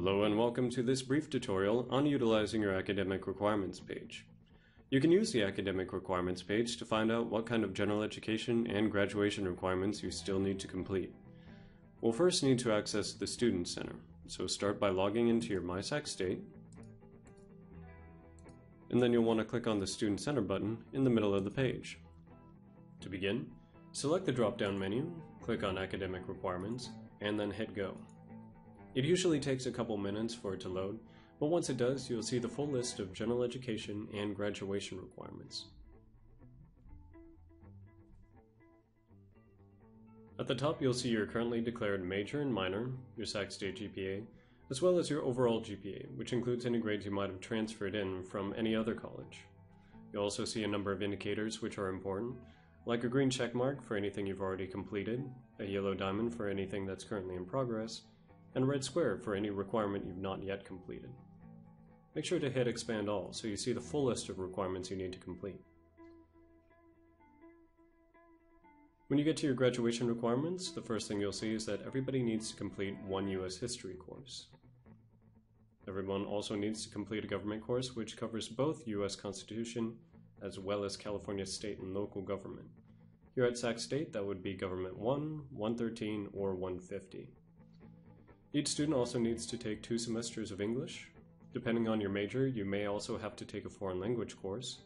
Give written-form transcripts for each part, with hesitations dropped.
Hello and welcome to this brief tutorial on utilizing your academic requirements page. You can use the academic requirements page to find out what kind of general education and graduation requirements you still need to complete. We'll first need to access the Student Center, so start by logging into your MySacState, and then you'll want to click on the Student Center button in the middle of the page. To begin, select the drop-down menu, click on Academic Requirements, and then hit Go. It usually takes a couple minutes for it to load, but once it does, you'll see the full list of general education and graduation requirements. At the top, you'll see your currently declared major and minor, your SacState GPA, as well as your overall GPA, which includes any grades you might have transferred in from any other college. You'll also see a number of indicators which are important, like a green check mark for anything you've already completed, a yellow diamond for anything that's currently in progress, and a red square for any requirement you've not yet completed. Make sure to hit Expand All so you see the full list of requirements you need to complete. When you get to your graduation requirements, the first thing you'll see is that everybody needs to complete one U.S. history course. Everyone also needs to complete a government course which covers both U.S. Constitution as well as California state and local government. Here at SacState, that would be Government 1, 113, or 150. Each student also needs to take 2 semesters of English. Depending on your major, you may also have to take a foreign language course,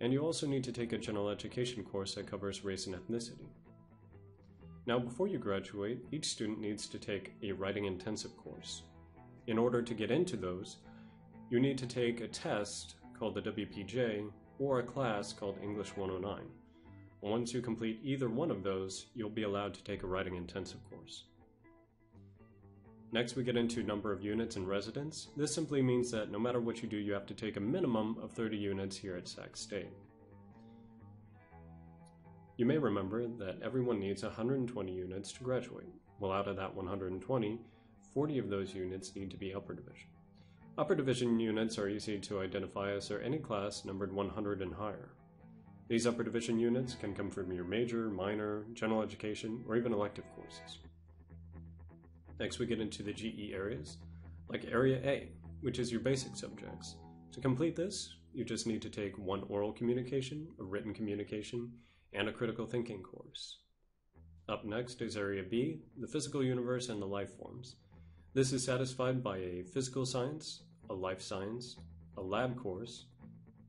and you also need to take a general education course that covers race and ethnicity. Now, before you graduate, each student needs to take a writing intensive course. In order to get into those, you need to take a test called the WPJ or a class called English 109. Once you complete either one of those, you'll be allowed to take a writing intensive course. Next, we get into number of units in residence. This simply means that no matter what you do, you have to take a minimum of 30 units here at SacState. You may remember that everyone needs 120 units to graduate. Well, out of that 120, 40 of those units need to be upper division. Upper division units are easy to identify as they're any class numbered 100 and higher. These upper division units can come from your major, minor, general education, or even elective courses. Next, we get into the GE areas, like Area A, which is your basic subjects. To complete this, you just need to take one oral communication, a written communication, and a critical thinking course. Up next is Area B, the physical universe and the life forms. This is satisfied by a physical science, a life science, a lab course,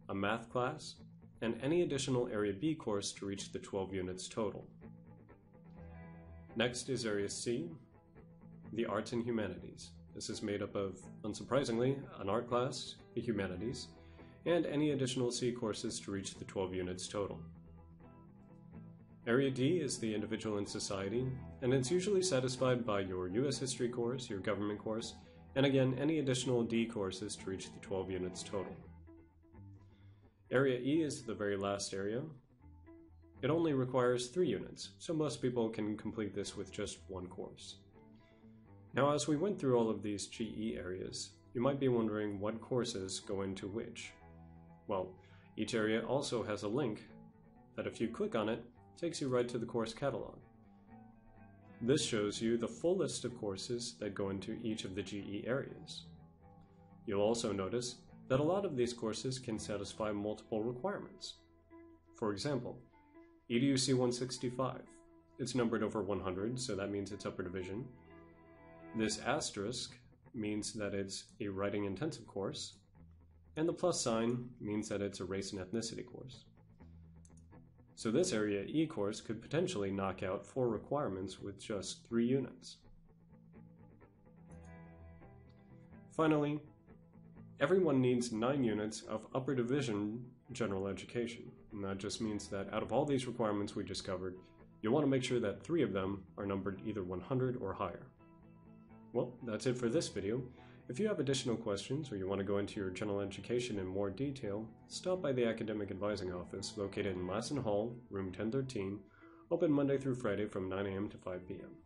a math class, and any additional Area B course to reach the 12 units total. Next is Area C, the arts and humanities. This is made up of, unsurprisingly, an art class, a humanities, and any additional C courses to reach the 12 units total. Area D is the individual and society, and it's usually satisfied by your U.S. history course, your government course, and again, any additional D courses to reach the 12 units total. Area E is the very last area. It only requires 3 units, so most people can complete this with just one course. Now, as we went through all of these GE areas, you might be wondering what courses go into which. Well, each area also has a link that if you click on it, takes you right to the course catalog. This shows you the full list of courses that go into each of the GE areas. You'll also notice that a lot of these courses can satisfy multiple requirements. For example, EDUC 165. It's numbered over 100, so that means it's upper division. This asterisk means that it's a writing intensive course, and the plus sign means that it's a race and ethnicity course. So this Area E course could potentially knock out 4 requirements with just 3 units. Finally, everyone needs 9 units of upper division general education, and that just means that out of all these requirements we just covered, you'll want to make sure that 3 of them are numbered either 100 or higher. Well, that's it for this video. If you have additional questions or you want to go into your general education in more detail, stop by the Academic Advising Office located in Lassen Hall, room 1013, open Monday through Friday from 9 a.m. to 5 p.m.